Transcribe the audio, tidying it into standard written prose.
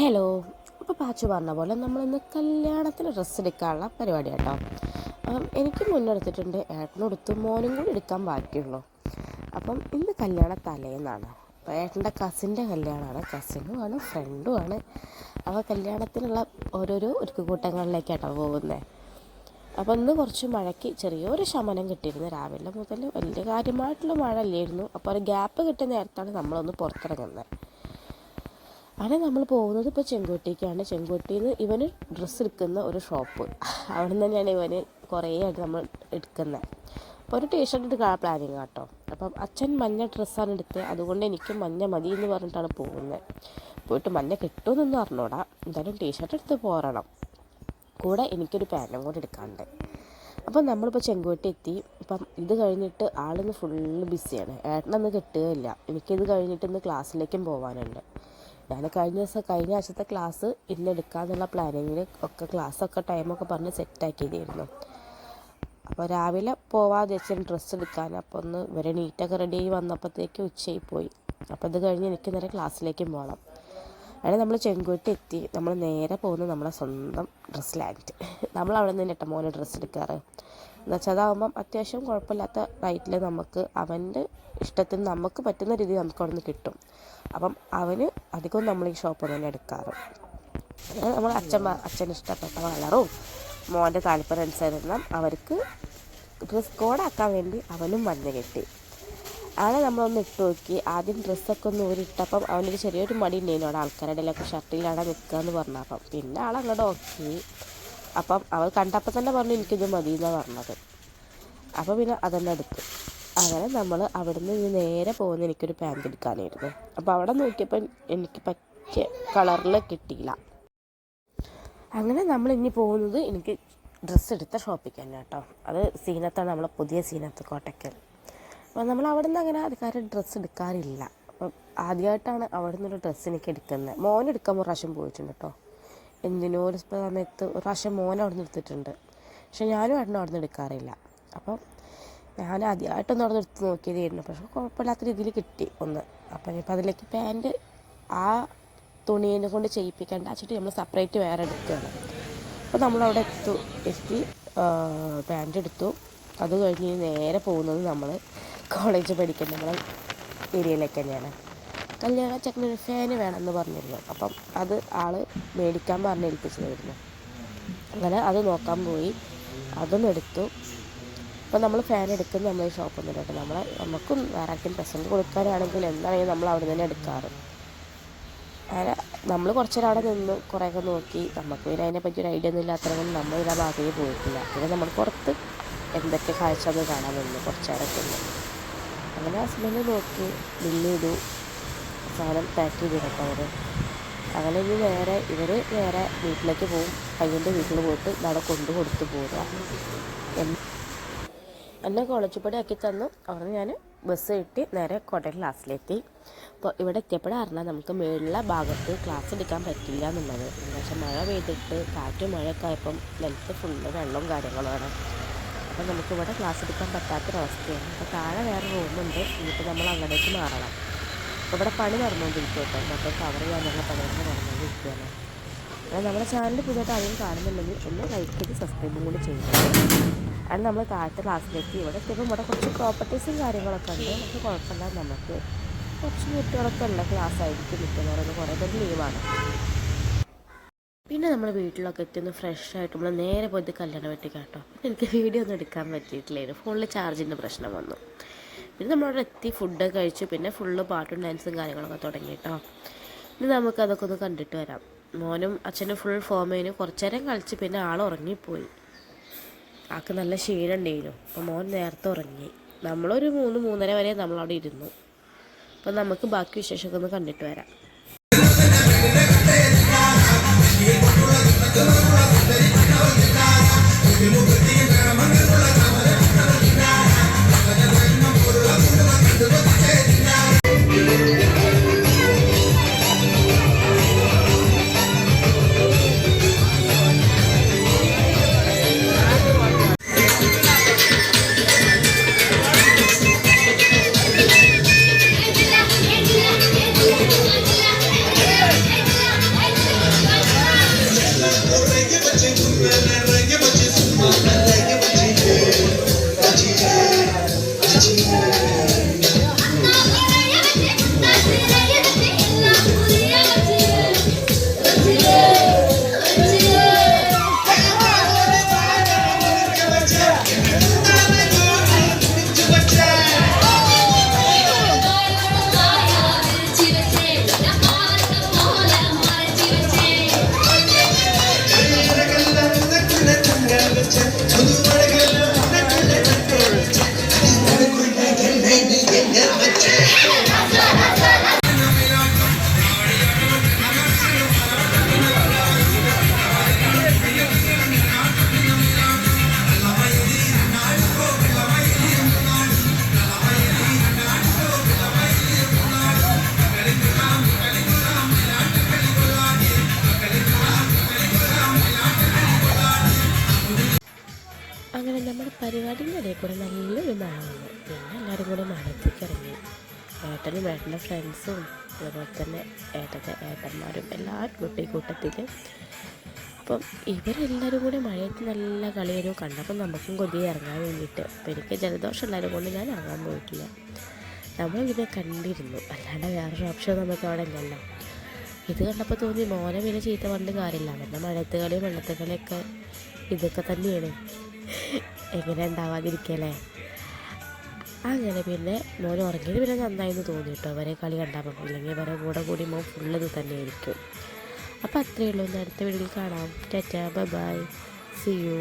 Hello. ഇപ്പോൾ പാച്ചു പറഞ്ഞ പോലെ നമ്മളിന്ന് കല്യാണത്തിന് ഡ്രസ്സ് എടുക്കാനുള്ള പരിപാടി കേട്ടോ. എനിക്ക് മുന്നെടുത്തിട്ടുണ്ട്, ഏട്ടനെടുത്ത്, മോനും കൂടി എടുക്കാൻ ബാക്കിയുള്ളൂ. അപ്പം ഇന്ന് കല്യാണ തലേന്നാണ്. അപ്പോൾ ഏട്ടൻ്റെ കസിൻ്റെ കല്യാണമാണ്, കസിനുമാണ് ഫ്രണ്ടുമാണ്. അപ്പോൾ കല്യാണത്തിനുള്ള ഓരോരോ ഒരുക്കുകൂട്ടങ്ങളിലേക്കാട്ടോ പോകുന്നത്. അപ്പോൾ ഇന്ന് കുറച്ച് മഴയ്ക്ക് ചെറിയൊരു ശമനം കിട്ടിയിരുന്നു. രാവിലെ മുതൽ വലിയ കാര്യമായിട്ടുള്ള മഴ അല്ലായിരുന്നു. അപ്പോൾ ഒരു ഗ്യാപ്പ് കിട്ടിയ നേരത്താണ് നമ്മളൊന്ന് പുറത്തിറങ്ങുന്നത്. അങ്ങനെ നമ്മൾ പോകുന്നത് ഇപ്പോൾ ചെങ്കോട്ടേക്കാണ്. ചെങ്കോട്ടിയിൽ നിന്ന് ഇവന് ഡ്രസ്സ് എടുക്കുന്ന ഒരു ഷോപ്പ്, അവിടെ നിന്ന് തന്നെയാണ് ഇവന് കുറേ ആയിട്ട് നമ്മൾ എടുക്കുന്നത്. അപ്പോൾ ഒരു ടീഷർട്ട് എടുക്കാൻ പ്ലാനിങ് കേട്ടോ. അപ്പം അച്ഛൻ മഞ്ഞ ഡ്രസ്സാണ് എടുത്തത്, അതുകൊണ്ട് എനിക്ക് മഞ്ഞ മതി എന്ന് പറഞ്ഞിട്ടാണ് പോകുന്നത്. പോയിട്ട് മഞ്ഞ കിട്ടുമെന്നൊന്നും അറിഞ്ഞൂടാ, എന്തായാലും ടീഷർട്ട് എടുത്ത് പോരണം. കൂടെ എനിക്കൊരു പാൻറ്റും കൂടെ എടുക്കാനുണ്ട്. അപ്പം നമ്മളിപ്പോൾ ചെങ്കോട്ടി എത്തി. അപ്പം ഇത് കഴിഞ്ഞിട്ട് ആളിന്ന് ഫുള്ള് ബിസിയാണ്. ഏട്ടനൊന്നും കിട്ടുകയില്ല. എനിക്കിത് കഴിഞ്ഞിട്ട് ഇന്ന് ക്ലാസ്സിലേക്കും പോകാനുണ്ട്. ഞാൻ കഴിഞ്ഞ ആഴ്ചത്തെ ക്ലാസ് ഇന്നെടുക്കാമെന്നുള്ള പ്ലാനിങ്ങിൽ ഒക്കെ ക്ലാസ്സൊക്കെ ടൈമൊക്കെ പറഞ്ഞ് സെറ്റാക്കിയതായിരുന്നു. അപ്പോൾ രാവിലെ പോവാതെ വെച്ചാൽ ഡ്രസ്സ് എടുക്കാൻ. അപ്പോൾ ഒന്ന് ഇവരെ നീറ്റൊക്കെ റെഡി ആയി വന്നപ്പോഴത്തേക്ക് ഉച്ചയായി പോയി. അപ്പോൾ ഇത് കഴിഞ്ഞ് എനിക്ക് നേരെ ക്ലാസ്സിലേക്കും പോകണം. അങ്ങനെ നമ്മൾ ചെങ്കോട്ടി എത്തി. നമ്മൾ നേരെ പോകുന്നത് നമ്മളെ സ്വന്തം ഡ്രസ്സ് ലാൻഡ്. നമ്മളവിടെ നിന്ന് കേട്ടോ മോനെ ഡ്രസ്സ് എടുക്കാറ്. എന്നുവെച്ചാൽ അതാകുമ്പം അത്യാവശ്യം കുഴപ്പമില്ലാത്ത റേറ്റിൽ നമുക്ക് അവൻ്റെ ഇഷ്ടത്തിന് നമുക്ക് പറ്റുന്ന രീതിയിൽ നമുക്ക് അവിടെ നിന്ന് കിട്ടും. അപ്പം അവന് അധികവും നമ്മൾ ഈ ഷോപ്പിൽ തന്നെ എടുക്കാറ്. നമ്മൾ അച്ഛന് ഇഷ്ടപ്പെട്ട കളറും മോൻ്റെ താല്പര്യം അനുസരണം അവർക്ക് ഡ്രസ് കോഡാക്കാൻ വേണ്ടി അവനും മഞ്ഞ കെട്ടി. അങ്ങനെ നമ്മളൊന്ന് ഇട്ട് നോക്കി. ആദ്യം ഡ്രസ്സൊക്കെ ഒന്ന് ഊരിട്ടപ്പം അവനൊരു ചെറിയൊരു മടി ഉണ്ടായിരുന്നു. അവിടെ ആൾക്കാരുടെ ഇടയിലൊക്കെ ഷർട്ടിലാണ് നിൽക്കുക എന്ന് പറഞ്ഞപ്പം പിന്നെ ആളങ്ങോട്ട് ഓക്കെ. അപ്പം അവൾ കണ്ടപ്പോൾ തന്നെ പറഞ്ഞു എനിക്കിത് മതി എന്നാണ് പറഞ്ഞത്. അപ്പോൾ പിന്നെ അതന്നെ എടുത്തു. അങ്ങനെ നമ്മൾ അവിടെ നിന്ന് നേരെ പോകുന്ന എനിക്കൊരു പാൻറ്റ് എടുക്കാനായിരുന്നു. അപ്പോൾ അവിടെ നോക്കിയപ്പോൾ എനിക്ക് പറ്റിയ കളറിൽ കിട്ടിയില്ല. അങ്ങനെ നമ്മൾ ഇനി പോകുന്നത് എനിക്ക് ഡ്രസ്സ് എടുത്ത ഷോപ്പിൽ തന്നെ കേട്ടോ. അത് സീനത്താണ്, നമ്മളെ പുതിയ സീനത്ത് കോട്ടയ്ക്കൽ. അപ്പോൾ നമ്മൾ അവിടെ നിന്ന് അങ്ങനെ അധികാരം ഡ്രസ്സ് എടുക്കാറില്ല. അപ്പം ആദ്യമായിട്ടാണ് അവിടെ നിന്നൊരു ഡ്രസ്സ് എനിക്ക് എടുക്കുന്നത്. മോനെടുക്കാൻ ഒരു പ്രാവശ്യം പോയിട്ടുണ്ട് കേട്ടോ. എന്തിനോ ഒരു സമയത്ത് ഒരു പ്രാവശ്യം മോൻ അവിടെ നിന്ന് എടുത്തിട്ടുണ്ട്. പക്ഷെ ഞാനും ഏട്ടനും അവിടെ നിന്ന് എടുക്കാറില്ല. അപ്പം ഞാൻ ആദ്യമായിട്ടൊന്നും അവിടെ നിന്ന് എടുത്ത് നോക്കിയതായിരുന്നു. പക്ഷെ കുഴപ്പമില്ലാത്ത രീതിയിൽ കിട്ടി ഒന്ന്. അപ്പം ഇനിയിപ്പോൾ അതിലേക്ക് പാൻറ്റ് ആ തുണീനെ കൊണ്ട് ചെയ്യിപ്പിക്കേണ്ട വെച്ചിട്ട് നമ്മൾ സെപ്പറേറ്റ് വേറെ എടുക്കുകയാണ്. അപ്പോൾ നമ്മളവിടെ എത്തി പാൻറ്റ് എടുത്തു. അത് കഴിഞ്ഞ് നേരെ പോകുന്നത് നമ്മൾ കോളേജ് പഠിക്കുന്ന നമ്മളെ ഏരിയയിലേക്ക് തന്നെയാണ്. കല്യാണ ചെക്കനൊരു ഫാന് വേണമെന്ന് പറഞ്ഞിരുന്നു. അപ്പം അത് ആൾ മേടിക്കാൻ പറഞ്ഞ് ഏൽപ്പിച്ചതായിരുന്നു. അങ്ങനെ അത് നോക്കാൻ പോയി, അതും എടുത്തു. അപ്പോൾ നമ്മൾ ഫാൻ എടുക്കുന്നത് നമ്മൾ ഈ ഷോപ്പിൽ നിന്ന് കേട്ടോ. നമുക്കും വേറെ ആർക്കും പ്രസൻറ്റ് കൊടുക്കാനാണെങ്കിൽ എന്താണെങ്കിലും നമ്മൾ അവിടെ തന്നെ എടുക്കാറ്. അങ്ങനെ നമ്മൾ കുറച്ചേരം അവിടെ നിന്ന് കുറേയൊക്കെ നോക്കി. നമുക്ക് പിന്നെ അതിനെപ്പറ്റി ഒരു ഐഡിയ ഒന്നും ഇല്ലാത്തതുകൊണ്ട് നമ്മൾ ഇതിനെ ഭാഗത്തേക്ക് പോയിട്ടില്ല. പിന്നെ നമ്മൾ പുറത്ത് എന്തൊക്കെ കാഴ്ച ഒന്ന് കാണാൻ നിന്ന് കുറച്ചേരൊക്കെ ഉണ്ട്. അങ്ങനെ ഹസ്ബൻഡ് നോക്കി ബില്ല് ചെയ്തു, സാധനം പാക്ക് ചെയ്ത് കേട്ടോ അവർ. അങ്ങനെ ഇനി ഇവർ നേരെ വീട്ടിലേക്ക് പോകും. പയ്യൻ്റെ വീട്ടിൽ പോയിട്ട് നാളെ കൊണ്ടു കൊടുത്ത് പോവുക. എന്നെ കോളേജ് പടി ആക്കി തന്നു. അവിടെ ഞാൻ ബസ് കിട്ടി നേരെ കോട്ടയം ക്ലാസ്സിലെത്തി. അപ്പോൾ ഇവിടെ എത്തിയപ്പോഴാണ് അറിഞ്ഞാൽ നമുക്ക് മേളിലെ ഭാഗത്ത് ക്ലാസ് എടുക്കാൻ പറ്റില്ല എന്നുള്ളത്. എന്താ വെച്ചാൽ മഴ പെയ്തിട്ട് കാറ്റും മഴയൊക്കെ ആയപ്പം നിലത്ത് ഫുള്ള് വെള്ളവും കാര്യങ്ങളുമാണ്. അപ്പോൾ നമുക്കിവിടെ ക്ലാസ് എടുക്കാൻ പറ്റാത്തൊരവസ്ഥയാണ്. അപ്പോൾ താഴെ വേറെ റൂമുണ്ട്. ഇനിയിപ്പോൾ നമ്മൾ അങ്ങോട്ടേക്ക് മാറണം. അപ്പോൾ ഇവിടെ പണി നടന്നുകൊണ്ടിരിക്കും കേട്ടോ. മൊത്തം കവർ ചെയ്യാനുള്ള പണിയൊക്കെ നടന്നുകൊണ്ടിരിക്കുകയാണ്. അത് നമ്മുടെ ചാനൽ പുതിയതായിട്ട് ആരെങ്കിലും കാണുന്നുണ്ടെങ്കിൽ ഒന്ന് ലൈക്ക് ചെയ്ത് സബ്സ്ക്രൈബും കൂടി ചെയ്യുന്നത്. അത് നമ്മൾ താഴത്തെ ക്ലാസ്സിലേക്ക് ഇവിടെ എത്തിയപ്പോൾ ഇവിടെ കുറച്ച് പ്രോപ്പർട്ടീസും കാര്യങ്ങളൊക്കെ ഉണ്ട്. പക്ഷേ കുഴപ്പമില്ല, നമുക്ക് കുറച്ച് കുട്ടികളൊക്കെ ഉള്ള ക്ലാസ് ആയിരിക്കും. മിക്കവാറും കുറേ പേര് ലീവാണ്. പിന്നെ നമ്മൾ വീട്ടിലൊക്കെ എത്തിയൊന്ന് ഫ്രഷ് ആയിട്ട് നമ്മൾ നേരെ പോയിട്ട് കല്യാണം വെട്ടി കേട്ടോ. എനിക്ക് വീഡിയോ ഒന്നും എടുക്കാൻ പറ്റിയിട്ടില്ലായിരുന്നു, ഫോണിൽ ചാർജിൻ്റെ പ്രശ്നം വന്നു. പിന്നെ നമ്മളവിടെ എത്തി ഫുഡ് കഴിച്ചു. പിന്നെ ഫുള്ള് പാട്ടും ഡാൻസും കാര്യങ്ങളൊക്കെ തുടങ്ങി കേട്ടോ. ഇനി നമുക്കതൊക്കെ ഒന്ന് കണ്ടിട്ട് വരാം. മോനും അച്ഛനും ഫുൾ ഫോമേനും കുറച്ച് നേരം കളിച്ച് പിന്നെ ആൾ ഉറങ്ങിപ്പോയി. ആൾക്ക് നല്ല ക്ഷീണം ഉണ്ടായിരുന്നു. അപ്പോൾ മോൻ നേരത്തെ ഉറങ്ങി. നമ്മളൊരു 3-3:30 വരെ നമ്മളവിടെ ഇരുന്നു. അപ്പോൾ നമുക്ക് ബാക്കി വിശേഷമൊക്കെ ഒന്ന് കണ്ടിട്ട് വരാം. കൂടെ നല്ലൊരു മഴ വന്നു. പിന്നെ എല്ലാവരും കൂടെ മഴത്തേക്ക് ഇറങ്ങി. ഏട്ടനും ഏട്ടൻ്റെ ഫ്രണ്ട്സും അതുപോലെ തന്നെ ഏട്ടന്മാരും എല്ലാവരും കൂട്ടി കൂട്ടത്തിൽ. അപ്പം ഇവരെല്ലാവരും കൂടി മഴയത്ത് നല്ല കളിയൊരു കണ്ടപ്പം നമുക്കും കൊതി ഇറങ്ങാൻ വേണ്ടിയിട്ട്. അപ്പം എനിക്ക് ജലദോഷം ഉള്ളതിനെ കൊണ്ട് ഞാൻ ഇറങ്ങാൻ പോയിട്ടില്ല. നമ്മളിതിനെ കണ്ടിരുന്നു, അല്ലാണ്ട് വേറൊരു ഓപ്ഷൻ നമുക്ക് അവിടെ ഇല്ലല്ലോ. ഇത് കണ്ടപ്പോൾ തോന്നി മോനെ പിന്നെ ചീത്ത പറഞ്ഞ കാര്യമില്ല, അവൻ്റെ മഴയത്ത് കളിയും വെള്ളത്തെ കളിയൊക്കെ ഇതൊക്കെ തന്നെയാണ്, എങ്ങനെ ഉണ്ടാവാതിരിക്കല്ലേ. അങ്ങനെ പിന്നെ മോൻ ഉറങ്ങിയത് പിന്നെ നന്നായിരുന്നു തോന്നി കേട്ടോ, അവരെ കളി കണ്ടാൽ. ഇല്ലെങ്കിൽ അവരെ കൂടെ കൂടി മോൻ ഫുള്ള് ഇത് തന്നെയായിരിക്കും. അപ്പോൾ അത്രയേ ഉള്ളൂ. അടുത്ത വീഡിയോയിൽ കാണാം. Tata, bye bye, see U.